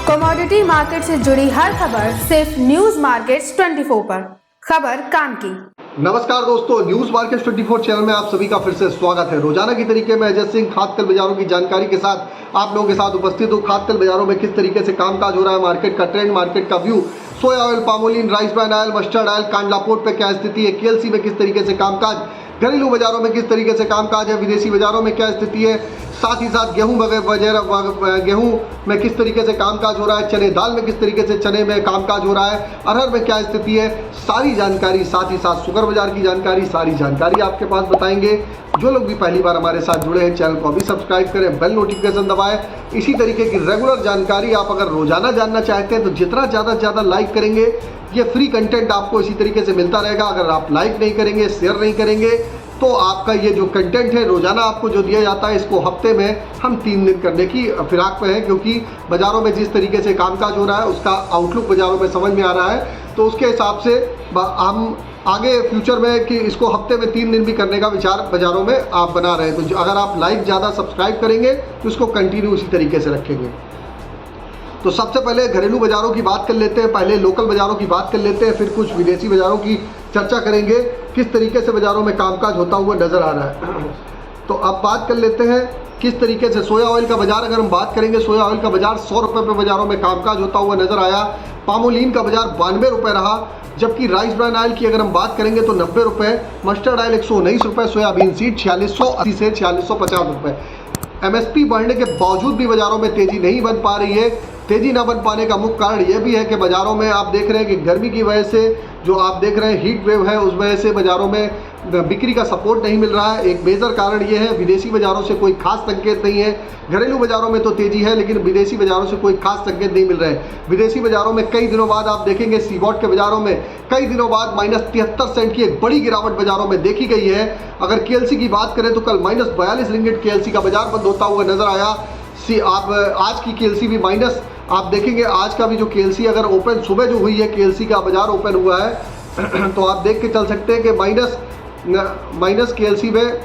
Commodity market से जुड़ी हर खबर सिर्फ न्यूज मार्केट्स 24 पर। खबर काम की। नमस्कार दोस्तों, न्यूज मार्केट 24 चैनल में आप सभी का फिर से स्वागत है। रोजाना की तरीके में अजय सिंह खाद्य तेल बाजारों की जानकारी के साथ आप लोगों के साथ उपस्थित हूँ। खाद्य तेल बाजारों में किस तरीके से कामकाज हो रहा है, मार्केट का ट्रेंड, मार्केट का व्यू, सोया oil, palmolein, rice bran oil, mustard oil, Kandla port पे क्या स्थिति है, केएलसी में किस तरीके से कामकाज, घरेलू बाजारों में किस तरीके से कामकाज है, विदेशी बाजारों में क्या स्थिति है, साथ ही साथ गेहूं वगैरह गेहूं में किस तरीके से कामकाज हो रहा है, चने दाल में किस तरीके से चने में कामकाज हो रहा है, अरहर में क्या स्थिति है, सारी जानकारी, साथ ही साथ शुगर बाजार की जानकारी, सारी जानकारी आपके पास बताएंगे। जो लोग भी पहली बार हमारे साथ जुड़े हैं, चैनल को अभी सब्सक्राइब करें, बेल नोटिफिकेशन दबाएं। इसी तरीके की रेगुलर जानकारी आप अगर रोजाना जानना चाहते हैं तो जितना ज़्यादा से ज़्यादा लाइक करेंगे, ये फ्री कंटेंट आपको इसी तरीके से मिलता रहेगा। अगर आप लाइक नहीं करेंगे, शेयर नहीं करेंगे, तो आपका ये जो कंटेंट है रोजाना आपको जो दिया जाता है, इसको हफ्ते में हम 3 दिन करने की फिराक पे हैं, क्योंकि बाज़ारों में जिस तरीके से कामकाज हो रहा है उसका आउटलुक बाज़ारों में समझ में आ रहा है, तो उसके हिसाब से हम आगे फ्यूचर में कि इसको हफ्ते में 3 दिन भी करने का विचार बाज़ारों में आप बना रहे हैं। तो अगर आप लाइक ज़्यादा सब्सक्राइब करेंगे तो इसको कंटिन्यू इसी तरीके से रखेंगे। तो सबसे पहले घरेलू बाज़ारों की बात कर लेते हैं, पहले लोकल बाज़ारों की बात कर लेते हैं, फिर कुछ विदेशी बाज़ारों की चर्चा करेंगे, किस तरीके से बाज़ारों में कामकाज होता हुआ नज़र आ रहा है। तो अब बात कर लेते हैं किस तरीके से सोया ऑयल का बाज़ार, अगर हम बात करेंगे सोया ऑयल का बाज़ार 100 रुपये पे बाज़ारों में कामकाज होता हुआ नज़र आया। पामोलिन का बाज़ार 92 रुपये रहा, जबकि राइस ब्रान ऑयल की अगर हम बात करेंगे तो 90 रुपये, मस्टर्ड ऑयल 119 रुपये, सोयाबीन सीड 4680 से 4650 रुपये। एमएसपी बढ़ने के बावजूद भी बाज़ारों में तेज़ी नहीं बन पा रही है। तेज़ी ना बन पाने का मुख्य कारण यह भी है कि बाज़ारों में आप देख रहे हैं कि गर्मी की वजह से जो आप देख रहे हैं हीट वेव है, उस वजह से बाज़ारों में बिक्री का सपोर्ट नहीं मिल रहा है। एक मेजर कारण ये है, विदेशी बाज़ारों से कोई खास संकेत नहीं है। घरेलू बाज़ारों में तो तेज़ी है, लेकिन विदेशी बाज़ारों से कोई खास संकेत नहीं मिल रहे हैं। विदेशी बाज़ारों में कई दिनों बाद आप देखेंगे सीबॉट के बाज़ारों में कई दिनों बाद -73 सेंट की एक बड़ी गिरावट बाज़ारों में देखी गई है। अगर केएलसी की बात करें तो कल -42 रिंगिट केएलसी का बाज़ार बंद होता हुआ नजर आया। आप आज की केएलसी भी माइनस, आप देखेंगे आज का भी जो केएलसी अगर ओपन सुबह जो हुई है, केएलसी का बाज़ार ओपन हुआ है तो आप देख के चल सकते हैं कि माइनस केएलसी में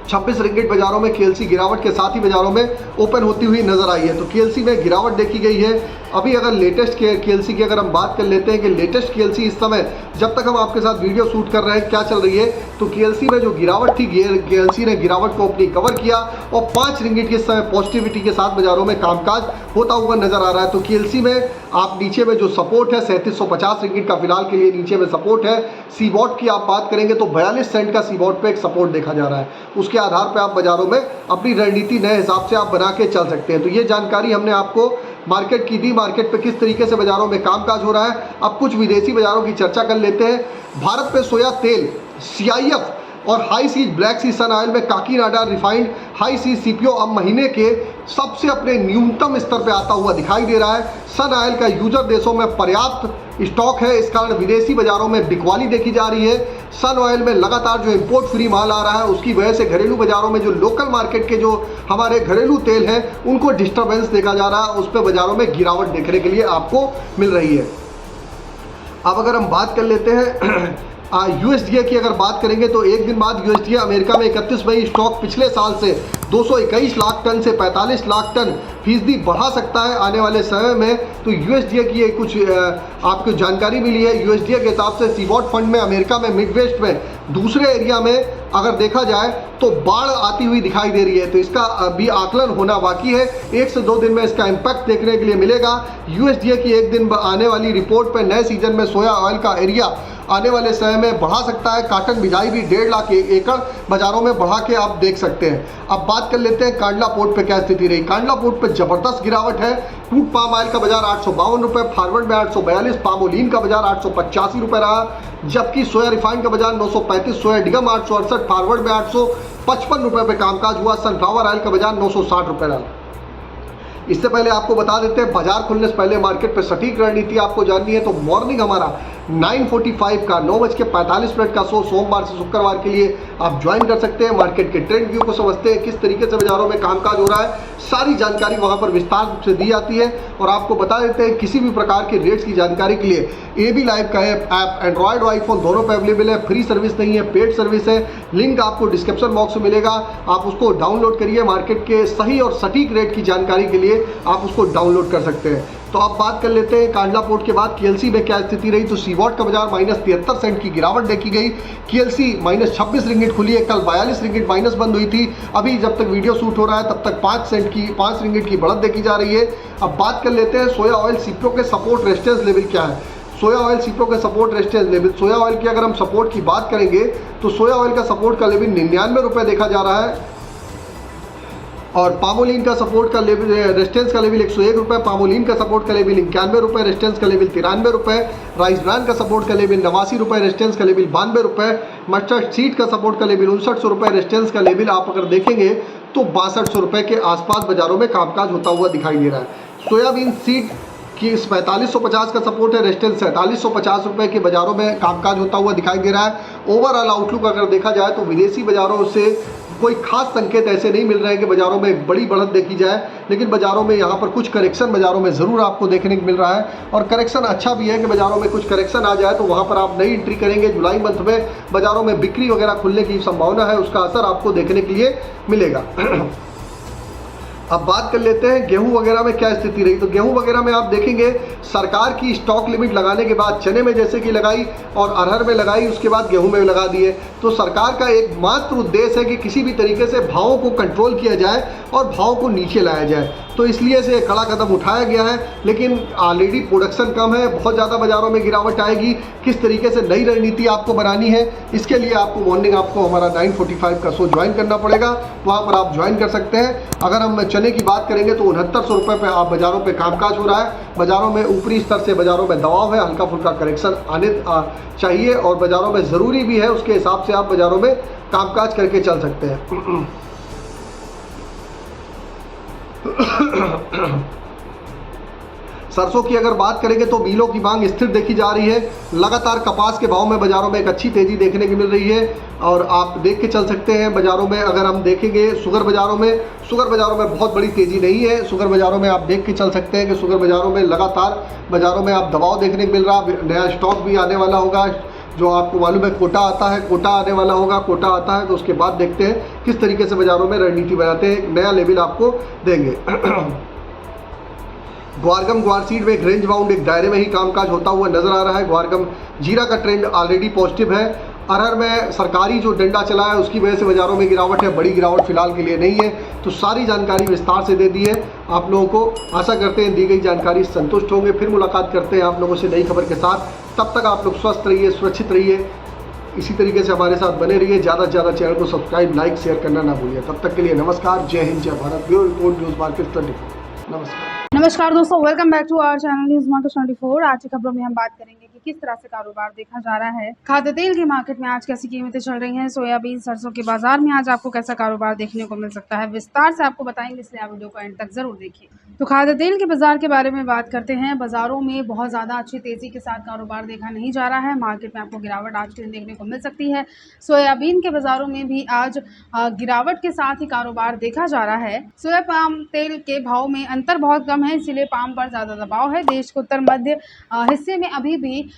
26 रिंगिट बाज़ारों में केएलसी गिरावट के साथ ही बाज़ारों में ओपन होती हुई नज़र आई है। तो केएलसी में गिरावट देखी गई है। अभी अगर लेटेस्ट केएलसी की अगर हम बात कर लेते हैं कि लेटेस्ट केएलसी इस समय जब तक हम आपके साथ वीडियो शूट कर रहे हैं क्या चल रही है, तो केएलसी में जो गिरावट थी, केएलसी ने गिरावट को अपनी कवर किया और 5 रिंगिट के समय पॉजिटिविटी के साथ बाज़ारों में कामकाज होता हुआ नज़र आ रहा है। तो केएलसी में आप नीचे में जो सपोर्ट है 3750 रिंगिट का फिलहाल के लिए नीचे में सपोर्ट है। सीबॉट की आप बात करेंगे तो 42 सेंट का सीबॉट पे एक सपोर्ट देखा जा रहा है। उसके आधार पर आप बाज़ारों में अपनी रणनीति नए हिसाब से आप बना के चल सकते हैं। तो ये जानकारी हमने आपको मार्केट की दी, मार्केट पे किस तरीके से बाज़ारों में कामकाज हो रहा है। अब कुछ विदेशी बाज़ारों की चर्चा कर लेते हैं। भारत पे सोया तेल, सीआईएफ और high seas Black Sea sun oil में Kakinada refined high seas CPO अब महीने के सबसे अपने न्यूनतम स्तर पे आता हुआ दिखाई दे रहा है। सन ऑयल का यूजर देशों में पर्याप्त स्टॉक है, इस कारण विदेशी बाज़ारों में बिकवाली देखी जा रही है। सन ऑयल में लगातार जो इंपोर्ट फ्री माल आ रहा है, उसकी वजह से घरेलू बाज़ारों में जो लोकल मार्केट के जो हमारे घरेलू तेल हैं उनको डिस्टर्बेंस देखा जा रहा है, उस पर बाज़ारों में गिरावट देखने के लिए आपको मिल रही है। अब अगर हम बात कर लेते हैं यूएसडीए की, अगर बात करेंगे तो एक दिन बाद यूएसडीए अमेरिका में 31 मई स्टॉक पिछले साल से 221 लाख टन से 45 लाख टन फीसदी बढ़ा सकता है आने वाले समय में। तो यूएसडीए की कुछ आपको जानकारी मिली है। यूएसडीए के हिसाब से सीबॉट फंड में अमेरिका में मिडवेस्ट में दूसरे एरिया में अगर देखा जाए तो बाढ़ आती हुई दिखाई दे रही है। तो इसका भी आकलन होना बाकी है, 1 से 2 दिन में इसका इम्पैक्ट देखने के लिए मिलेगा। यूएसडीए की एक दिन आने वाली रिपोर्ट पर नए सीजन में सोया ऑयल का एरिया आने वाले समय में बढ़ा सकता है। काटन बिजाई भी 1.5 लाख एकड़ बाज़ारों में बढ़ा के आप देख सकते हैं। अब बात कर लेते हैं कांडला पोर्ट पे क्या स्थिति रही। कांडला पोर्ट पे ज़बरदस्त गिरावट है। क्रूड पाम ऑयल का बाज़ार 852 रुपये, फॉरवर्ड में 842, पामोलिन का बाज़ार 885 रुपये रहा, जबकि सोया रिफाइंड का बाज़ार 935, सोया डिगम 868, फॉरवर्ड में 855 रुपये पे कामकाज हुआ। सनफ्लावर ऑयल का बाज़ार 960 रुपये रहा। इससे पहले आपको बता देते हैं, बाजार खुलने से पहले मार्केट पर सटीक रणनीति आपको जाननी है तो मॉर्निंग हमारा 9:45 का 9:45 का शो सोमवार से शुक्रवार के लिए आप ज्वाइन कर सकते हैं। मार्केट के ट्रेंड व्यू को समझते हैं, किस तरीके से बाजारों में कामकाज हो रहा है, सारी जानकारी वहां पर विस्तार रूप से दी जाती है। और आपको बता देते हैं किसी भी प्रकार के रेट्स की जानकारी के लिए AB लाइव का ऐप एंड्रॉयड और आईफोन दोनों पे अवेलेबल है। फ्री सर्विस नहीं है, पेड सर्विस है। लिंक आपको डिस्क्रिप्शन बॉक्स में मिलेगा, आप उसको डाउनलोड करिए। मार्केट के सही और सटीक रेट की जानकारी के लिए आप उसको डाउनलोड कर सकते हैं। तो अब बात कर लेते हैं कांडला पोर्ट के बाद KLC में क्या स्थिति रही। तो सीवॉट का बाजार -73 सेंट की गिरावट देखी गई। KLC -26 रिंगिट खुली है, कल 42 रिंगिट माइनस बंद हुई थी। अभी जब तक वीडियो शूट हो रहा है तब तक 5 रिंगिट की बढ़त देखी जा रही है। अब बात कर लेते हैं सोया ऑयल सीप्रो के सपोर्ट रेजिस्टेंस लेवल क्या है। सोया ऑयल सीप्रो के सपोर्ट रेजिस्टेंस लेवल, सोया ऑयल की अगर हम सपोर्ट की बात करेंगे तो सोया ऑयल का सपोर्ट का लेवल 99 रुपये देखा जा रहा है और पामोलिन का सपोर्ट का लेवल रेजिस्टेंस का लेवल 101 रुपये, पामोलिन का सपोर्ट का लेवल 91 रुपये, रेजिस्टेंस का लेवल 93 रुपये, राइस ब्रांड का सपोर्ट का लेवल 89 रुपये, रेजिस्टेंस का लेवल 92 रुपये, मस्टर्ड सीड का सपोर्ट का लेवल 59 रुपये, रेजिस्टेंस का लेवल आप अगर देखेंगे तो 6200 रुपये के आसपास बाजारों में कामकाज होता हुआ दिखाई दे रहा है। सोयाबीन सीड की 4550 का सपोर्ट है, रेजिस्टेंस 4750 रुपये के बाजारों में कामकाज होता हुआ दिखाई दे रहा है। ओवरऑल आउटलुक अगर देखा जाए तो विदेशी बाजारों से कोई खास संकेत ऐसे नहीं मिल रहे हैं कि बाजारों में एक बड़ी बढ़त देखी जाए, लेकिन बाजारों में यहाँ पर कुछ करेक्शन बाजारों में ज़रूर आपको देखने को मिल रहा है। और करेक्शन अच्छा भी है कि बाजारों में कुछ करेक्शन आ जाए तो वहाँ पर आप नई एंट्री करेंगे। जुलाई मंथ में बाजारों में बिक्री वगैरह खुलने की संभावना है, उसका असर आपको देखने के लिए मिलेगा। अब बात कर लेते हैं गेहूं वगैरह में क्या स्थिति रही। तो गेहूं वगैरह में आप देखेंगे सरकार की स्टॉक लिमिट लगाने के बाद चने में जैसे कि लगाई और अरहर में लगाई, उसके बाद गेहूं में लगा दिए। तो सरकार का एकमात्र उद्देश्य है कि किसी भी तरीके से भावों को कंट्रोल किया जाए और भावों को नीचे लाया जाए। तो इसलिए से कड़ा कदम उठाया गया है, लेकिन ऑलरेडी प्रोडक्शन कम है, बहुत ज़्यादा बाजारों में गिरावट आएगी। किस तरीके से नई रणनीति आपको बनानी है, इसके लिए आपको मॉर्निंग आपको हमारा 9:45 का शो ज्वाइन करना पड़ेगा, वहाँ पर आप ज्वाइन कर सकते हैं। अगर हम चने की बात करेंगे तो 6900 रुपये पे आप बाजारों पे कामकाज हो रहा है। बाजारों में ऊपरी स्तर से बाजारों में दबाव है, हल्का फुल्का करेक्शन आने चाहिए और बाजारों में ज़रूरी भी है, उसके हिसाब से आप बाजारों में कामकाज करके चल सकते हैं। सरसों की अगर बात करेंगे तो मिलों की मांग स्थिर देखी जा रही है। लगातार कपास के भाव में बाजारों में एक अच्छी तेजी देखने की मिल रही है और आप देख के चल सकते हैं बाजारों में। अगर हम देखेंगे शुगर बाजारों में बहुत बड़ी तेजी नहीं है। शुगर बाजारों में आप देख के चल सकते हैं कि शुगर बाजारों में लगातार बाजारों में आप दबाव देखने को मिल रहा है। नया स्टॉक भी आने वाला होगा, जो आपको मालूम है कोटा आता है, कोटा आने वाला होगा। कोटा आता है तो उसके बाद देखते हैं किस तरीके से बाजारों में रणनीति बनाते हैं, एक नया लेवल आपको देंगे। ग्वार सीड में एक रेंज बाउंड एक दायरे में ही कामकाज होता हुआ नजर आ रहा है। ग्वारगम जीरा का ट्रेंड ऑलरेडी पॉजिटिव है। अरहर में सरकारी जो डंडा चला है उसकी वजह से बाजारों में गिरावट है, बड़ी गिरावट फिलहाल के लिए नहीं है। तो सारी जानकारी विस्तार से दे दी है आप लोगों को। आशा करते हैं दी गई जानकारी से संतुष्ट होंगे। फिर मुलाकात करते हैं आप लोगों से नई खबर के साथ। तब तक आप लोग स्वस्थ रहिए, सुरक्षित रहिए, इसी तरीके से हमारे साथ बने रहिए। ज़्यादा से ज़्यादा चैनल को सब्सक्राइब, लाइक, शेयर करना ना भूलिए। तब तक के लिए नमस्कार, जय हिंद, जय Bharat. Bureau report news market 24। नमस्कार दोस्तों, welcome back to our channel news market 24। आज की खबरों में हम बात करेंगे कि किस तरह से कारोबार देखा जा रहा है। खाद्य तेल की मार्केट में आज कैसी कीमतें चल रही हैं, सोयाबीन, सरसों के बाजार में आज आपको कैसा कारोबार देखने को मिल सकता है, विस्तार से आपको बताएंगे, इसलिए आप वीडियो को एंड तक जरूर देखिए। तो खाद्य तेल के बाजार के बारे में बात करते हैं। बाजारों में बहुत ज़्यादा अच्छी तेजी के साथ कारोबार देखा नहीं जा रहा है। मार्केट में आपको गिरावट आज के दिन देखने को मिल सकती है। सोयाबीन के बाजारों में भी आज गिरावट के साथ ही कारोबार देखा जा रहा है। सोया पाम तेल के भाव में अंतर बहुत कम है, इसलिए पाम पर ज़्यादा दबाव है। देश के उत्तर मध्य हिस्से में अभी भी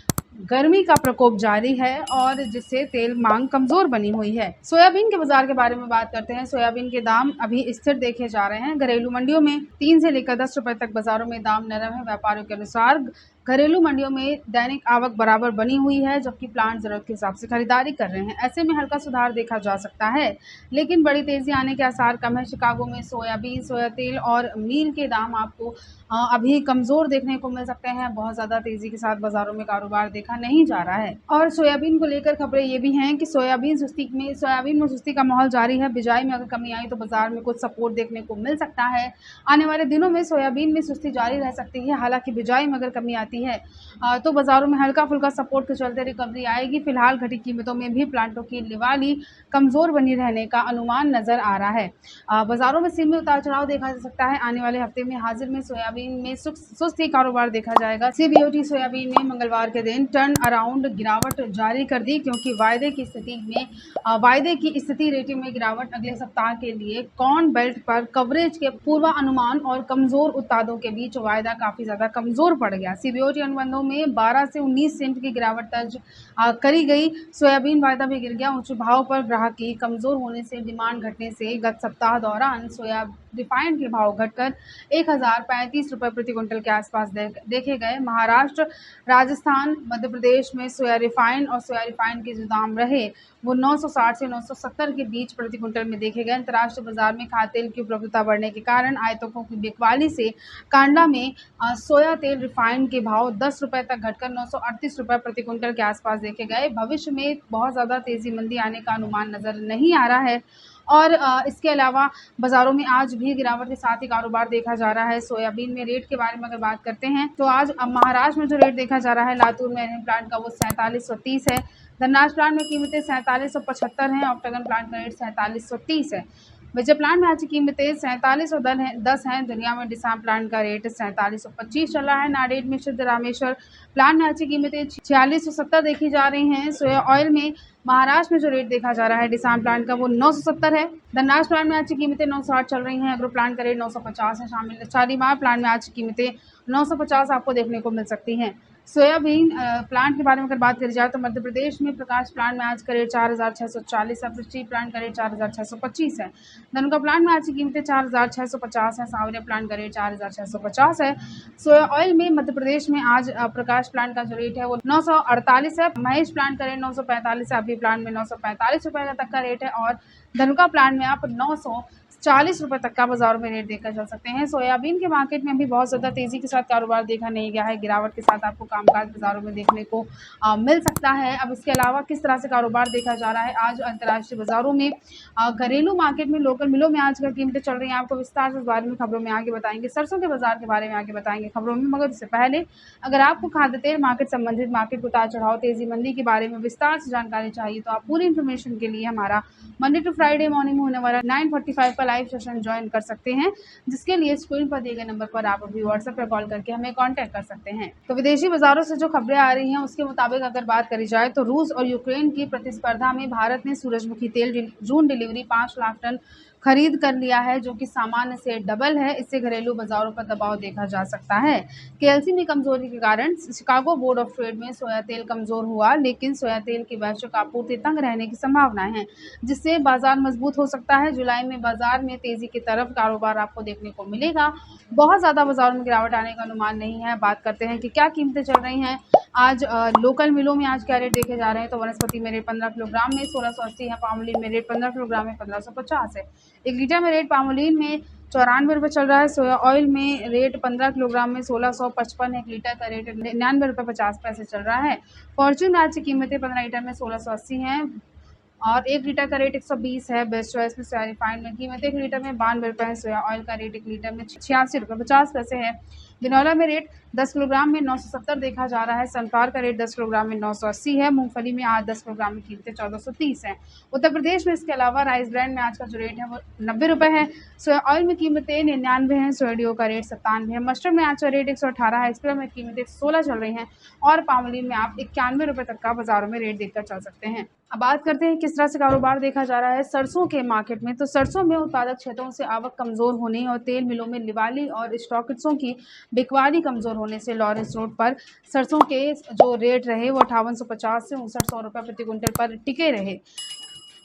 गर्मी का प्रकोप जारी है और जिससे तेल मांग कमजोर बनी हुई है। सोयाबीन के बाजार के बारे में बात करते हैं। सोयाबीन के दाम अभी स्थिर देखे जा रहे हैं। घरेलू मंडियों में 3 से लेकर 10 रुपए तक बाजारों में दाम नरम है। व्यापारियों के अनुसार घरेलू मंडियों में दैनिक आवक बराबर बनी हुई है, जबकि प्लांट जरूरत के हिसाब से खरीदारी कर रहे हैं। ऐसे में हल्का सुधार देखा जा सकता है, लेकिन बड़ी तेजी आने के आसार कम है। शिकागो में सोयाबीन, सोया तेल और मील के दाम आपको अभी कमज़ोर देखने को मिल सकते हैं। बहुत ज़्यादा तेज़ी के साथ बाज़ारों में कारोबार देखा नहीं जा रहा है। और सोयाबीन को लेकर खबरें ये भी हैं कि सोयाबीन में सुस्ती का माहौल जारी है। बिजाई में अगर कमी आई तो बाज़ार में कुछ सपोर्ट देखने को मिल सकता है। आने वाले दिनों में सोयाबीन में सुस्ती जारी रह सकती है। हालांकि बिजाई में अगर कमी आती जाती है तो बाज़ारों में हल्का फुल्का सपोर्ट के चलते रिकवरी आएगी। फिलहाल घटी कीमतों में भी प्लांटों की लिवाली कमज़ोर बनी रहने का अनुमान नज़र आ रहा है। बाज़ारों में सीमी उतार चढ़ाव देखा जा सकता है। आने वाले हफ्ते में हाजिर में सोयाबीन में सुस्ती कारोबार देखा जाएगा। सीबीओटी सोयाबीन में मंगलवार के दिन टर्न अराउंड गिरावट जारी कर दी, क्योंकि वायदे की स्थिति रेटिंग में गिरावट अगले सप्ताह के लिए कॉर्न बेल्ट पर कवरेज के पूर्वानुमान और कमजोर उत्पादों के बीच वायदा काफी ज्यादा कमजोर पड़ गया। सीबीओटी अनुबंधों में 12 से 19 सेंट की गिरावट दर्ज करी गई। सोयाबीन वायदा भी गिर गया। उच्च भाव पर ग्राहक की कमजोर होने से डिमांड घटने से गत सप्ताह दौरान सोया रिफाइंड के भाव घटकर 1035 रुपये प्रति क्विंटल के आसपास देखे गए। महाराष्ट्र, राजस्थान, मध्य प्रदेश में सोया रिफाइंड के जो दाम रहे वो 960 से 970 के बीच प्रति क्विंटल में देखे गए। अंतर्राष्ट्रीय बाजार में खाद्य तेल की उपलब्धता बढ़ने के कारण आयातकों की बिकवाली से कांडला में सोया तेल रिफाइंड के भाव 10 रुपये तक घटकर 938 रुपये प्रति क्विंटल के आसपास देखे गए। भविष्य में बहुत ज़्यादा तेजी मंदी आने का अनुमान नज़र नहीं आ रहा है और इसके अलावा बाज़ारों में आज भी गिरावट के साथ ही कारोबार देखा जा रहा है। सोयाबीन में रेट के बारे में अगर बात करते हैं तो आज महाराष्ट्र में जो रेट देखा जा रहा है लातूर में प्लांट का वो 4730 है। धनराज प्लांट में कीमतें 4775 हैं। ऑक्टागन प्लांट का रेट 4730 है। विजय प्लांट में आज की कीमतें 4710 हैं। दुनिया में डिसाम प्लांट का रेट 4725 चल रहा है। नाडेड में शुद्ध रामेश्वर प्लांट में आज की कीमतें 4670 देखी जा रही हैं। सोया ऑयल में महाराष्ट्र में जो रेट देखा जा रहा है डिसाम प्लांट का वो 970 है। धनराज प्लांट में आज की कीमतें 960 चल रही हैं। एग्रो प्लांट का रेट 950 है। शालीमार प्लांट में आज की कीमतें 950 आपको देखने को मिल सकती हैं। सोयाबीन प्लांट के बारे में अगर बात करी जाए तो मध्य प्रदेश में प्रकाश प्लांट में आज का रेट 4640 है। पृथ्वी प्लांट का रेट 4625 है। धनुका प्लांट में आज की कीमतें 4650 है। सावरिया प्लांट का रेट 4650 है। सोया ऑयल में मध्य प्रदेश में आज प्रकाश प्लांट का जो रेट है वो 948 है। महेश प्लांट का रेट 945 है। अभी प्लांट में 945 रुपये तक का रेट है और धनुका प्लांट में आप 940 रुपये तक का बाजार में रेट देखकर चल सकते हैं। सोयाबीन के मार्केट में अभी बहुत ज़्यादा तेज़ी के साथ कारोबार देखा नहीं गया है। गिरावट के साथ आपको कामकाज बाजारों में देखने को मिल सकता है। अब इसके अलावा किस तरह से कारोबार देखा जा रहा है आज अंतर्राष्ट्रीय बाजारों में, घरेलू मार्केट में, लोकल मिलों में आज का कीमतें चल रही हैं, आपको विस्तार से इस बारे में खबरों में आगे बताएंगे। सरसों के बाजार के बारे में आगे बताएंगे खबरों में, मगर उससे पहले अगर आपको खाद्य तेल मार्केट संबंधित मार्केट उतार चढ़ाव, तेजी मंदी के बारे में विस्तार से जानकारी चाहिए तो आप पूरी इन्फॉर्मेशन के लिए हमारा मंडे टू फ्राइडे मॉर्निंग में होने वाला 9:45 का लाइव सेशन ज्वाइन कर सकते हैं, जिसके लिए स्क्रीन पर दिए गए नंबर पर आप अभी व्हाट्सएप पर कॉल करके हमें कांटेक्ट कर सकते हैं। तो विदेशी बाजारों से जो खबरें आ रही हैं उसके मुताबिक अगर बात करी जाए तो रूस और यूक्रेन की प्रतिस्पर्धा में भारत ने सूरजमुखी तेल जून डिलीवरी 5 लाख टन खरीद कर लिया है, जो कि सामान्य से डबल है। इससे घरेलू बाजारों पर दबाव देखा जा सकता है। केएलसी में कमजोरी के कारण शिकागो बोर्ड ऑफ ट्रेड में सोया तेल कमजोर हुआ, लेकिन सोया तेल की वैश्विक आपूर्ति तंग रहने की संभावनाएं हैं, जिससे बाजार मजबूत हो सकता है। जुलाई में बाजार में तेजी की तरफ कारोबार आपको देखने को मिलेगा। बहुत ज़्यादा बाजारों में गिरावट आने का अनुमान नहीं है। बात करते हैं कि क्या कीमतें चल रही हैं आज लोकल मिलों में। आज क्या रेट देखे जा रहे हैं तो वनस्पति में रेट 15 किलोग्राम में 1680 है। पामोलिन में रेट 15 किलोग्राम में 1550 है। 1 लीटर में रेट पामोलिन में 94 रुपये चल रहा है। सोया ऑयल में रेट 15 किलोग्राम में 1655 है। 1 लीटर का रेट 99 रुपये 50 पैसे चल रहा है। फॉर्च्यून आज की कीमतें 15 लीटर में 1680 हैं और 1 लीटर का रेट 120 है। बेस्ट चॉइस में सोया रिफाइंड में कीमत 1 लीटर में 92 रुपये है। सोया ऑयल का रेट 1 लीटर में 86 रुपये 50 पैसे है। बिनौला में रेट 10 किलोग्राम में 970 देखा जा रहा है। सनफ्लावर का रेट 10 किलोग्राम में 980 है। मूंगफली में आज 10 किलोग्राम में कीमतें 1430 है। उत्तर प्रदेश में इसके अलावा राइस ब्रांड में आज का जो रेट है वो 90 रुपये है। सोया ऑयल में कीमतें 99 है। सोयाडियो का रेट 97 है। मस्टर्ड में आज का रेट 118 है। एक्सप्रेस में कीमतें 16 चल रही हैं और पामोलिन में आप 91 रुपये तक का बाजारों में रेट देखकर चल सकते हैं। अब बात करते हैं किस तरह से कारोबार देखा जा रहा है सरसों के मार्केट में। तो सरसों में उत्पादक क्षेत्रों से आवक कमजोर होने और तेल मिलों में लिवाली और स्टॉकिस्टों की बिकवाली कमजोर होने से लॉरेंस रोड पर सरसों के जो रेट रहे वो 5850 से 5900 रुपये प्रति क्विंटल पर टिके रहे।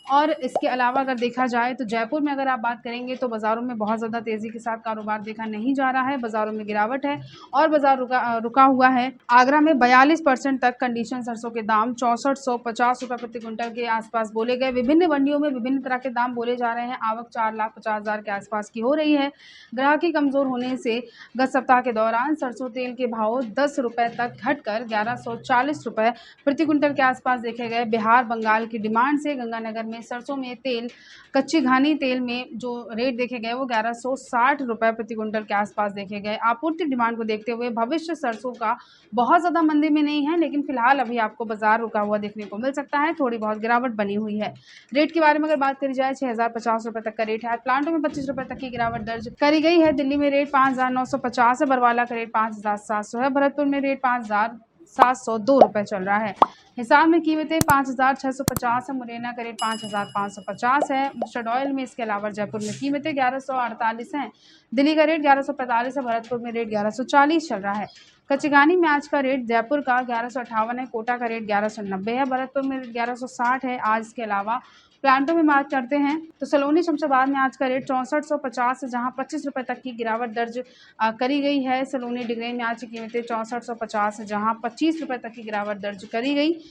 और इसके अलावा अगर देखा जाए तो जयपुर में अगर आप बात करेंगे तो बाज़ारों में बहुत ज़्यादा तेज़ी के साथ कारोबार देखा नहीं जा रहा है। बाज़ारों में गिरावट है और बाज़ार रुका हुआ है। आगरा में 42% तक कंडीशन सरसों के दाम 6450 रुपये प्रति क्विंटल के आसपास बोले गए। विभिन्न मंडियों में विभिन्न तरह के दाम बोले जा रहे हैं। आवक 4,50,000 के आसपास की हो रही है। ग्राहकी कमज़ोर होने से गत सप्ताह के दौरान सरसों तेल के भाव 10 रुपये तक घटकर 1140 रुपये प्रति क्विंटल के आसपास देखे गए। बिहार बंगाल की डिमांड से गंगानगर में में सरसों में तेल, कच्ची घानी तेल में जो रेट देखे गए वो 1160 रुपये प्रति क्विंटल के आसपास देखे गए। आपूर्ति डिमांड को देखते हुए भविष्य सरसों का बहुत ज़्यादा मंदी में नहीं है, लेकिन फिलहाल अभी आपको बाजार रुका हुआ देखने को मिल सकता है। थोड़ी बहुत गिरावट बनी हुई है। रेट के बारे में अगर बात करी जाए 6050 रुपये तक का रेट है। प्लांटों में 25 रुपये तक की गिरावट दर्ज करी गई है। दिल्ली में रेट 5950 है, बरवाला का रेट 5700 है, भरतपुर में रेट 5702 रुपये चल रहा है। हिसार में कीमतें 5650 है, मुरैना का रेट 5550 है। मस्टर्ड ऑयल में इसके अलावा जयपुर में कीमतें 1148 हैं, दिल्ली का रेट 1145 है, भरतपुर में रेट 1140 चल रहा है। कच्ची में आज का रेट जयपुर का 1158 है, कोटा का रेट 1190 है, भरतपुर में रेट 1160 है। आज इसके अलावा प्लांटों में बात करते हैं तो सलोनी शमशाबाद में आज का रेट 6450 है, जहां 25 रुपये तक की गिरावट दर्ज करी गई है। सलोनी डिग्री में आज की कीमतें 6450 है, जहां 25 रुपये तक की गिरावट दर्ज करी गई।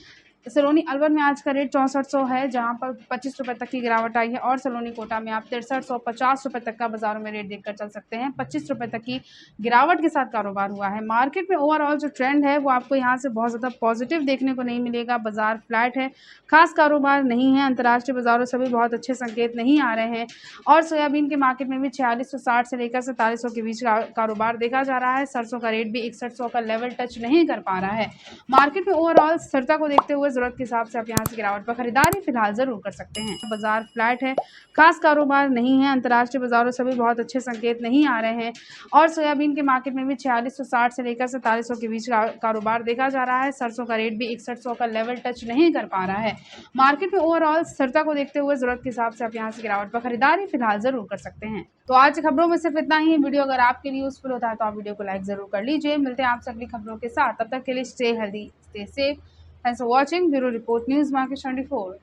सलोनी अलवर में आज का रेट 6400 है, जहां पर 25 रुपये तक की गिरावट आई है। और सलोनी कोटा में आप 6350 रुपये तक का बाजारों में रेट देखकर चल सकते हैं। 25 रुपये तक की गिरावट के साथ कारोबार हुआ है। मार्केट में ओवरऑल जो ट्रेंड है वो आपको यहाँ से बहुत ज़्यादा पॉजिटिव देखने को नहीं मिलेगा। बाजार फ्लैट है, खास कारोबार नहीं है। अंतर्राष्ट्रीय बाजारों से भी बहुत अच्छे संकेत नहीं आ रहे हैं। और सोयाबीन के मार्केट में भी 4660 से लेकर 4700 के बीच कारोबार देखा जा रहा है। सरसों का रेट भी 6100 का लेवल टच नहीं कर पा रहा है। मार्केट में ओवरऑल स्थिरता को देखते हुए जरूरत के हिसाब से आप यहां से गिरावट पर खरीदारी फिलहाल जरूर कर सकते हैं। बाजार फ्लैट है, खास कारोबार नहीं है। अंतर्राष्ट्रीय बाजारों से भी बहुत अच्छे संकेत नहीं आ रहे हैं। और सोयाबीन के मार्केट में भी 4660 से लेकर 4700 के बीच कारोबार देखा जा रहा है। सरसों का रेट भी 6100 का लेवल टच नहीं कर पा रहा है। मार्केट में ओवरऑल स्थिरता को देखते हुए जरूरत के हिसाब से आप यहां से गिरावट पर खरीदारी फिलहाल जरूर कर सकते हैं। तो आज खबरों में सिर्फ इतना ही। वीडियो अगर आपके लिए यूजफुल होता है तो आप वीडियो को लाइक जरूर कर लीजिए। मिलते हैं आपसे अगली खबरों के साथ, तब तक के लिए stay healthy, stay safe. Thanks for watching. Bureau Report News Market 24.